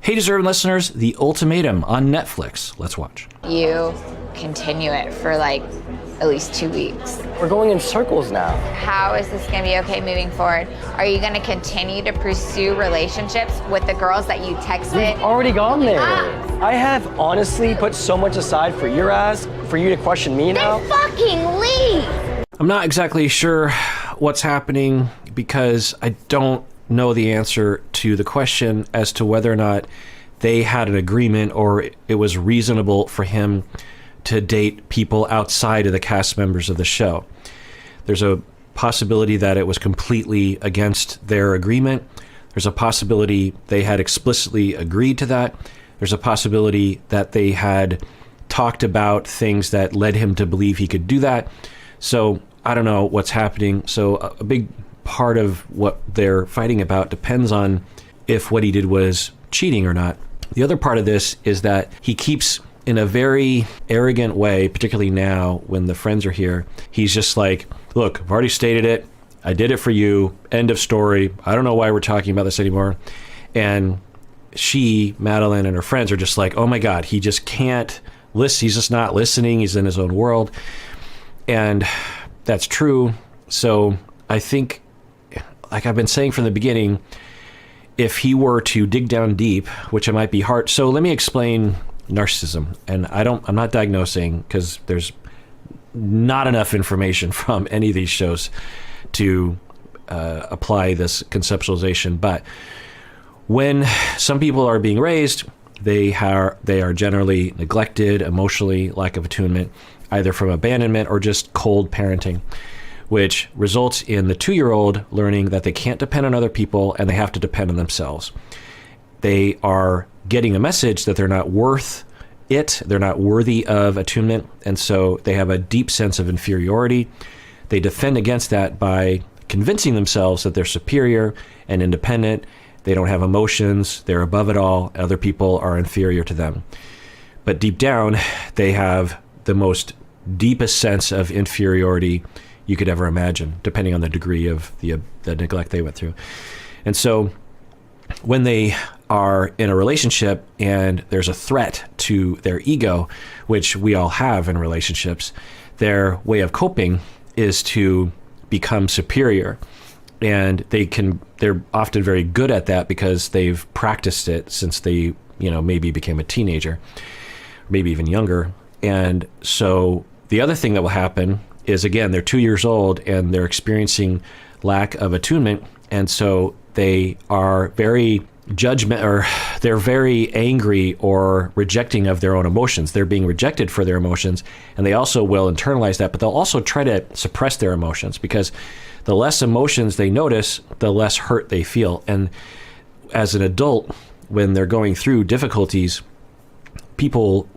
Hey, deserving listeners, The Ultimatum on Netflix. Let's watch. You continue it for like at least 2 weeks. We're going in circles now. How is this gonna be okay moving forward? Are you gonna continue to pursue relationships with the girls that you texted? We've already gone there. I have honestly put so much aside for your ass, for you to question me now. Then fucking leave! I'm not exactly sure what's happening because I don't know the answer to the question as to whether or not they had an agreement or it was reasonable for him to date people outside of the cast members of the show. There's a possibility that it was completely against their agreement. There's a possibility they had explicitly agreed to that. There's a possibility that they had talked about things that led him to believe he could do that. So I don't know what's happening. So a big part of what they're fighting about depends on if what he did was cheating or not. The other part of this is that he keeps, in a very arrogant way, particularly now when the friends are here, he's just like, look, I've already stated it. I did it for you. End of story. I don't know why we're talking about this anymore. And she, Madeline, and her friends are just like, oh my God, he just can't listen. He's just not listening. He's in his own world. And that's true. So I think, like I've been saying from the beginning, if he were to dig down deep, which it might be hard. So let me explain narcissism. And I'm not diagnosing because there's not enough information from any of these shows to apply this conceptualization. But when some people are being raised, they are generally neglected emotionally, lack of attunement, either from abandonment or just cold parenting, which results in the 2-year-old learning that they can't depend on other people and they have to depend on themselves. They are getting a message that they're not worth it, they're not worthy of attunement, and so they have a deep sense of inferiority. They defend against that by convincing themselves that they're superior and independent. They don't have emotions, they're above it all, other people are inferior to them. But deep down, they have the most deepest sense of inferiority you could ever imagine, depending on the degree of the neglect they went through. And so when they are in a relationship and there's a threat to their ego, which we all have in relationships, their way of coping is to become superior. And they're often very good at that because they've practiced it since they, maybe became a teenager, maybe even younger. And so the other thing that will happen is, again, they're 2 years old and they're experiencing lack of attunement. And so they are very they're very angry or rejecting of their own emotions. They're being rejected for their emotions, and they also will internalize that, but they'll also try to suppress their emotions because the less emotions they notice, the less hurt they feel. And as an adult, when they're going through difficulties, people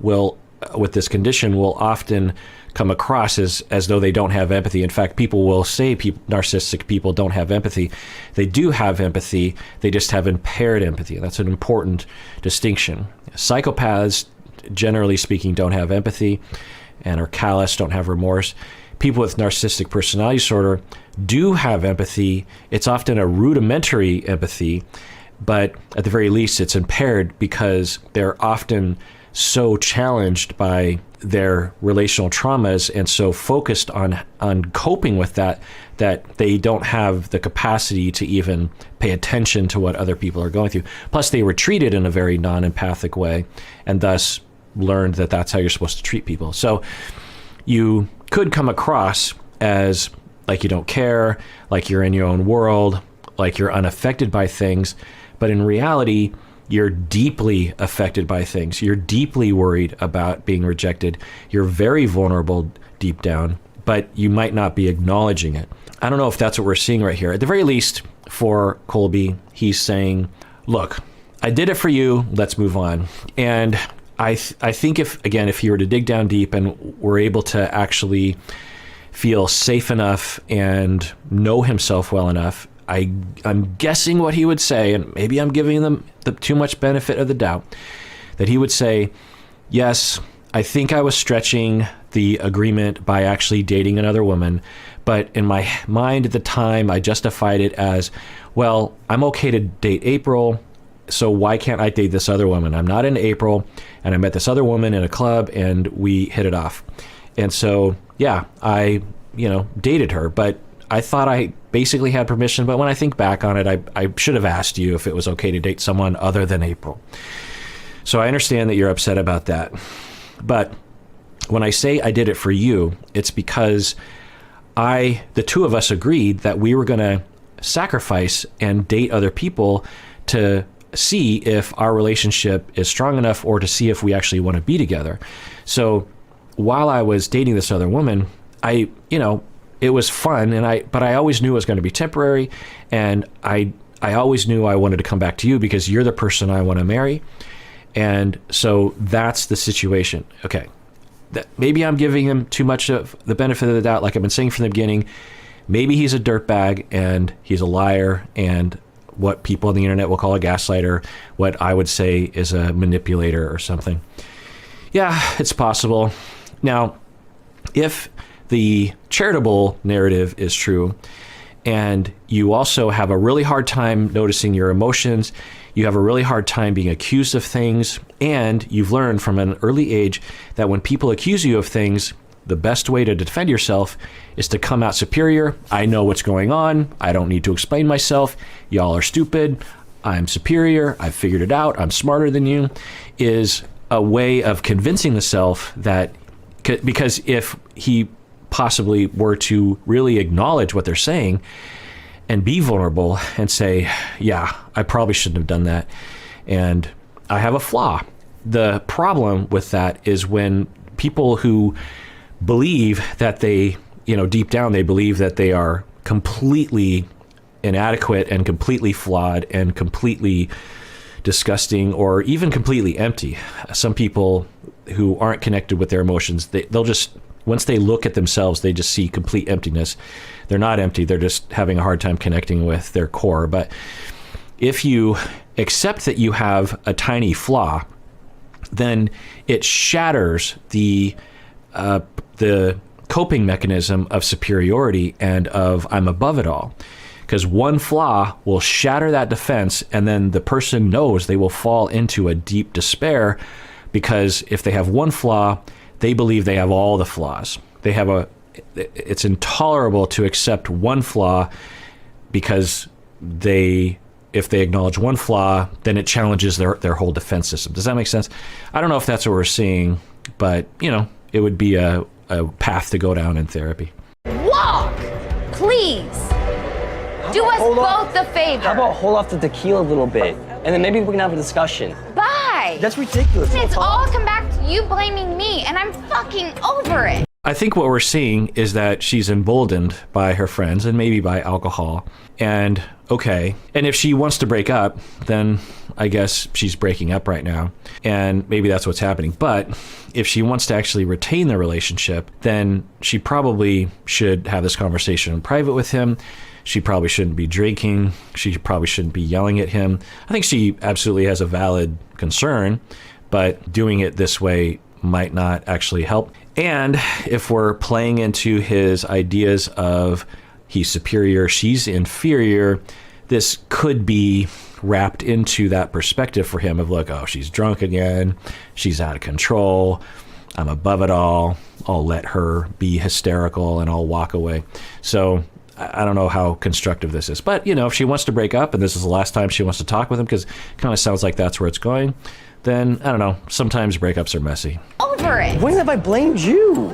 with this condition will often come across as though they don't have empathy. In fact, people will say narcissistic people don't have empathy. They do have empathy. They just have impaired empathy. That's an important distinction. Psychopaths, generally speaking, don't have empathy and are callous, don't have remorse. People with narcissistic personality disorder do have empathy. It's often a rudimentary empathy, but at the very least, it's impaired because they're often so challenged by their relational traumas and so focused on coping with that they don't have the capacity to even pay attention to what other people are going through. Plus, they were treated in a very non-empathic way and thus learned that that's how you're supposed to treat people. So you could come across as like you don't care, like you're in your own world, like you're unaffected by things, but in reality, you're deeply affected by things. You're deeply worried about being rejected. You're very vulnerable deep down, but you might not be acknowledging it. I don't know if that's what we're seeing right here. At the very least, for Colby, he's saying, look, I did it for you, let's move on. And I think if he were to dig down deep and were able to actually feel safe enough and know himself well enough, I'm guessing what he would say, and maybe I'm giving them too much benefit of the doubt, that he would say, yes, I think I was stretching the agreement by actually dating another woman, but in my mind at the time, I justified it as, well, I'm okay to date April. so why can't I date this other woman? I'm not into April, and I met this other woman in a club, and we hit it off. And so, yeah, I, dated her, but I thought I basically had permission. But when I think back on it, I should have asked you if it was okay to date someone other than April. So I understand that you're upset about that. But when I say I did it for you, it's because the two of us agreed that we were going to sacrifice and date other people to see if our relationship is strong enough or to see if we actually want to be together. So while I was dating this other woman, it was fun, but I always knew it was going to be temporary, and I always knew I wanted to come back to you because you're the person I want to marry. And so that's the situation. Okay. Maybe I'm giving him too much of the benefit of the doubt, like I've been saying from the beginning. Maybe he's a dirtbag and he's a liar and what people on the internet will call a gaslighter, what I would say is a manipulator or something. Yeah, it's possible. Now, if the charitable narrative is true, and you also have a really hard time noticing your emotions, you have a really hard time being accused of things, and you've learned from an early age that when people accuse you of things, the best way to defend yourself is to come out superior. I know what's going on. I don't need to explain myself. Y'all are stupid. I'm superior. I've figured it out. I'm smarter than you, is a way of convincing the self that, because if he possibly were to really acknowledge what they're saying and be vulnerable and say, yeah, I probably shouldn't have done that, and I have a flaw. The problem with that is when people who believe that they, deep down, they believe that they are completely inadequate and completely flawed and completely disgusting or even completely empty. Some people who aren't connected with their emotions, they'll just, once they look at themselves, they just see complete emptiness. They're not empty. They're just having a hard time connecting with their core. But if you accept that you have a tiny flaw, then it shatters the coping mechanism of superiority and of I'm above it all. Because one flaw will shatter that defense, and then the person knows they will fall into a deep despair, because if they have one flaw, they believe they have all the flaws. It's intolerable to accept one flaw, because if they acknowledge one flaw, then it challenges their whole defense system. Does that make sense? I don't know if that's what we're seeing, but it would be a path to go down in therapy. Walk, please. Do us both a favor. How about hold off the tequila a little bit, and then maybe we can have a discussion. Bye. That's ridiculous. And it's all come back to you blaming me, and I'm fucking over it. I think what we're seeing is that she's emboldened by her friends and maybe by alcohol. And okay, and if she wants to break up, then I guess she's breaking up right now. And maybe that's what's happening. But if she wants to actually retain the relationship, then she probably should have this conversation in private with him. She probably shouldn't be drinking. She probably shouldn't be yelling at him. I think she absolutely has a valid concern, but doing it this way might not actually help. And if we're playing into his ideas of he's superior, she's inferior, this could be wrapped into that perspective for him of, look, oh, she's drunk again. She's out of control. I'm above it all. I'll let her be hysterical and I'll walk away. So I don't know how constructive this is. But, if she wants to break up and this is the last time she wants to talk with him, because it kind of sounds like that's where it's going, then, I don't know, sometimes breakups are messy. Over it. When have I blamed you?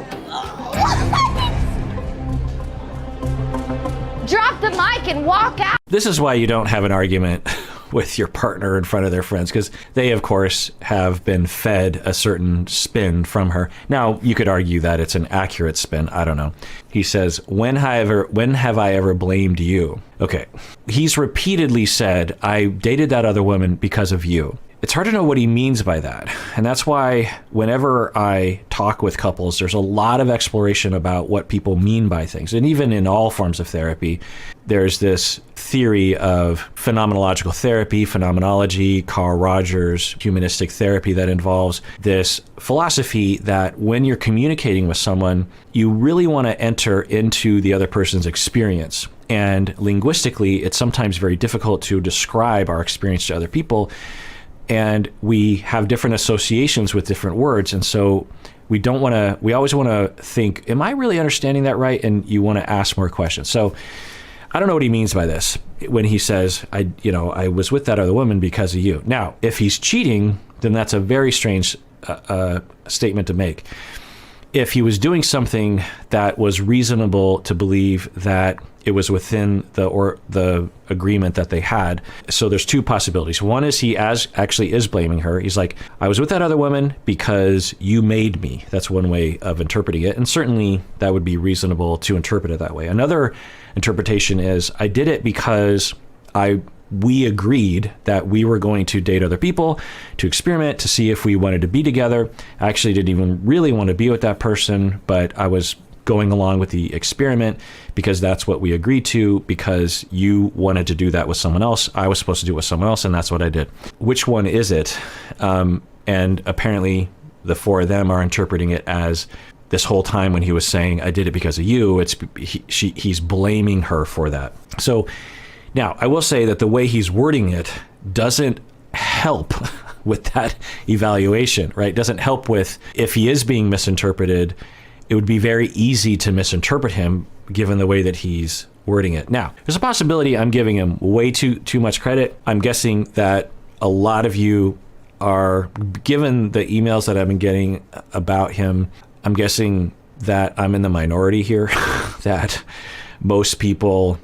Drop the mic and walk out. This is why you don't have an argument with your partner in front of their friends, because they, of course, have been fed a certain spin from her. Now, you could argue that it's an accurate spin. I don't know. He says, when have I ever blamed you? Okay. He's repeatedly said, I dated that other woman because of you. It's hard to know what he means by that. And that's why whenever I talk with couples, there's a lot of exploration about what people mean by things. And even in all forms of therapy, there's this theory of phenomenological therapy, phenomenology, Carl Rogers, humanistic therapy, that involves this philosophy that when you're communicating with someone, you really want to enter into the other person's experience. And linguistically, it's sometimes very difficult to describe our experience to other people. And we have different associations with different words. And so we always want to think, am I really understanding that right? And you want to ask more questions. So I don't know what he means by this when he says, I was with that other woman because of you. Now, if he's cheating, then that's a very strange statement to make. If he was doing something that was reasonable to believe that it was within the agreement that they had. So there's two possibilities. One is he actually is blaming her. He's like, I was with that other woman because you made me. That's one way of interpreting it. And certainly that would be reasonable to interpret it that way. Another interpretation is, I did it because we agreed that we were going to date other people, to experiment, to see if we wanted to be together. I actually didn't even really want to be with that person, but I was going along with the experiment because that's what we agreed to, because you wanted to do that with someone else. I was supposed to do it with someone else, and that's what I did. Which one is it? And apparently the four of them are interpreting it as this whole time when he was saying, I did it because of you, he's blaming her for that. So now, I will say that the way he's wording it doesn't help with that evaluation, right? Doesn't help with, if he is being misinterpreted, it would be very easy to misinterpret him given the way that he's wording it. Now, there's a possibility I'm giving him way too much credit. I'm guessing that a lot of you are, given the emails that I've been getting about him, I'm guessing that I'm in the minority here, that most people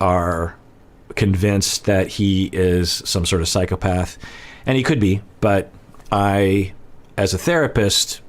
are convinced that he is some sort of psychopath, and he could be, but I, as a therapist,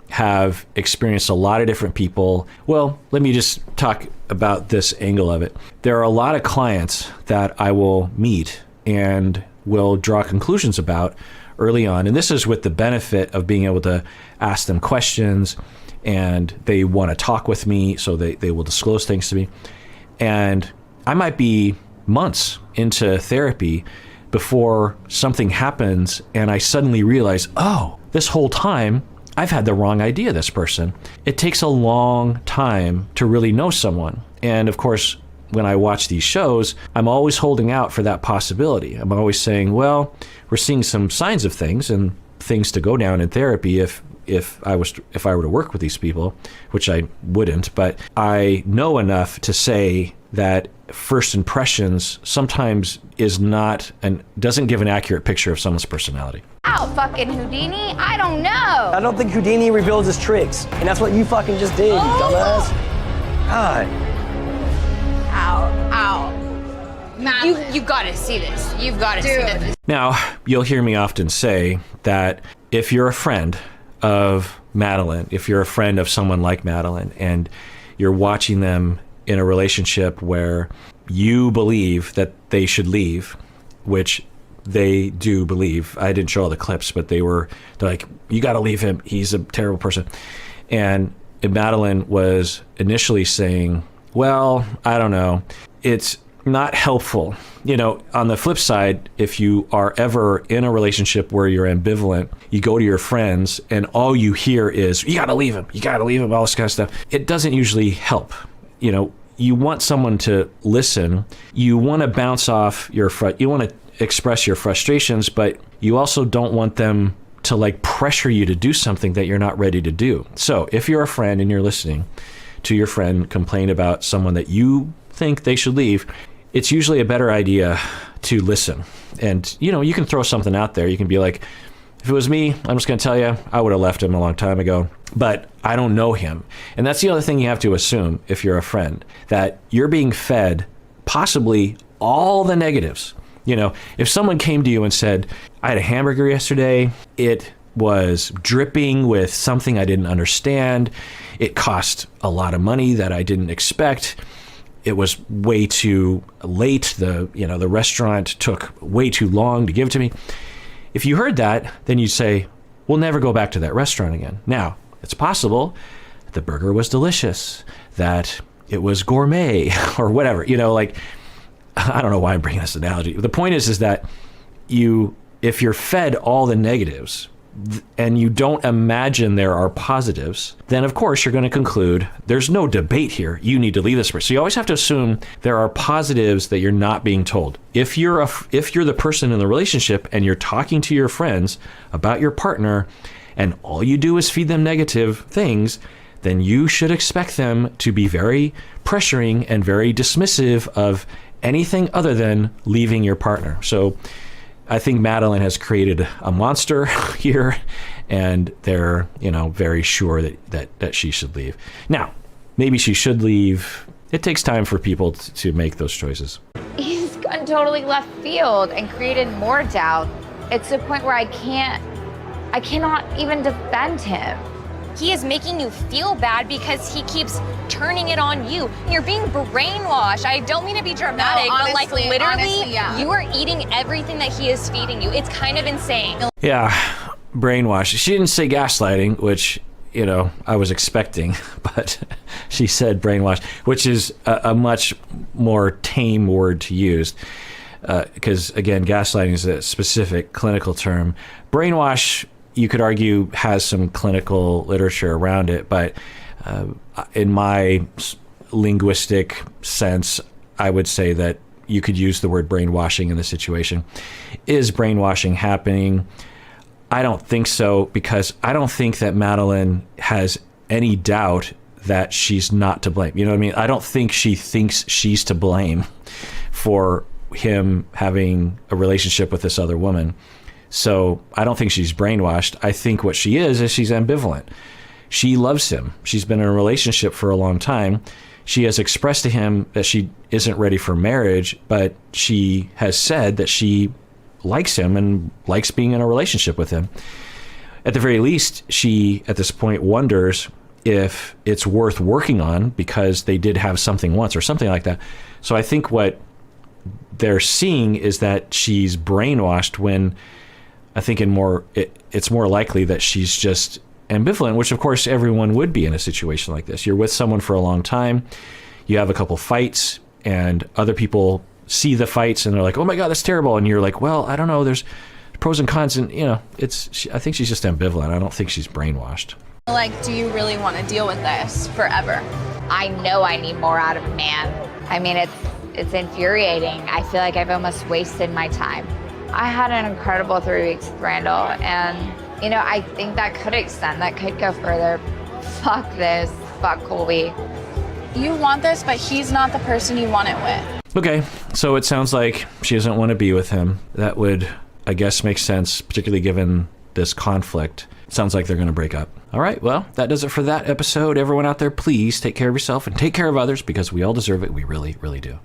have experienced a lot of different people. Well, let me just talk about this angle of it. There are a lot of clients that I will meet and will draw conclusions about early on, and this is with the benefit of being able to ask them questions, and they want to talk with me, so they will disclose things to me. And I might be months into therapy before something happens, and I suddenly realize, oh, this whole time, I've had the wrong idea of this person. It takes a long time to really know someone. And of course, when I watch these shows, I'm always holding out for that possibility. I'm always saying, well, we're seeing some signs of things and things to go down in therapy if I were to work with these people, which I wouldn't, but I know enough to say that first impressions sometimes is not and doesn't give an accurate picture of someone's personality. Ow, fucking Houdini? I don't know. I don't think Houdini reveals his tricks, and that's what you fucking just did, you dumbass. God. Ow. Madeline. You gotta see this. You've gotta see this. Now, you'll hear me often say that if you're a friend of Madeline, if you're a friend of someone like Madeline, and you're watching them in a relationship where you believe that they should leave, which they do believe. I didn't show all the clips, but they're like, you got to leave him. He's a terrible person. And Madeline was initially saying, well, I don't know. It's not helpful. You know, on the flip side, if you are ever in a relationship where you're ambivalent, you go to your friends and all you hear is, you got to leave him. You got to leave him, all this kind of stuff. It doesn't usually help. You know, you want someone to listen. You want to bounce off you want to express your frustrations, but you also don't want them to like pressure you to do something that you're not ready to do. So if you're a friend and you're listening to your friend complain about someone that you think they should leave, it's usually a better idea to listen. And, you know, you can throw something out there. You can be like, if it was me, I'm just going to tell you, I would have left him a long time ago, but I don't know him. And that's the other thing you have to assume if you're a friend, that you're being fed possibly all the negatives. You know, if someone came to you and said, I had a hamburger yesterday, it was dripping with something I didn't understand, it cost a lot of money that I didn't expect, it was way too late, the restaurant took way too long to give to me. If you heard that, then you'd say, we'll never go back to that restaurant again. Now, it's possible the burger was delicious, that it was gourmet or whatever, you know, like, I don't know why I'm bringing this analogy. The point is that if you're fed all the negatives, and you don't imagine there are positives, then of course you're going to conclude there's no debate here. You need to leave this person. So you always have to assume there are positives that you're not being told. If you're the person in the relationship and you're talking to your friends about your partner and all you do is feed them negative things, then you should expect them to be very pressuring and very dismissive of anything other than leaving your partner. So I think Madeline has created a monster here, and they're, very sure that she should leave. Now, maybe she should leave. It takes time for people to make those choices. He's gone totally left field and created more doubt. It's to the point where I cannot even defend him. He is making you feel bad because he keeps turning it on you. You're being brainwashed. I don't mean to be dramatic, No, but literally, honestly, yeah. You are eating everything that he is feeding you. It's kind of insane. Yeah, brainwash. She didn't say gaslighting, which, I was expecting, but she said brainwash, which is a much more tame word to use. Because, again, gaslighting is a specific clinical term. Brainwash, you could argue, has some clinical literature around it, but in my linguistic sense, I would say that you could use the word brainwashing in the situation. Is brainwashing happening? I don't think so, because I don't think that Madeline has any doubt that she's not to blame. You know what I mean? I don't think she thinks she's to blame for him having a relationship with this other woman. So I don't think she's brainwashed. I think what she is she's ambivalent. She loves him. She's been in a relationship for a long time. She has expressed to him that she isn't ready for marriage, but she has said that she likes him and likes being in a relationship with him. At the very least, she, at this point, wonders if it's worth working on because they did have something once or something like that. So I think what they're seeing is that she's brainwashed, when I think it's more likely that she's just ambivalent, which of course everyone would be in a situation like this. You're with someone for a long time, you have a couple fights, and other people see the fights and they're like, oh my God, that's terrible. And you're like, well, I don't know, there's pros and cons. And I think she's just ambivalent. I don't think she's brainwashed. Do you really want to deal with this forever? I know I need more out of a man. I mean, it's infuriating. I feel like I've almost wasted my time. I had an incredible 3 weeks with Randall, and, I think that could extend, that could go further. Fuck this. Fuck Colby. You want this, but he's not the person you want it with. Okay, so it sounds like she doesn't want to be with him. That would, I guess, make sense, particularly given this conflict. It sounds like they're going to break up. All right, well, that does it for that episode. Everyone out there, please take care of yourself and take care of others, because we all deserve it. We really, really do.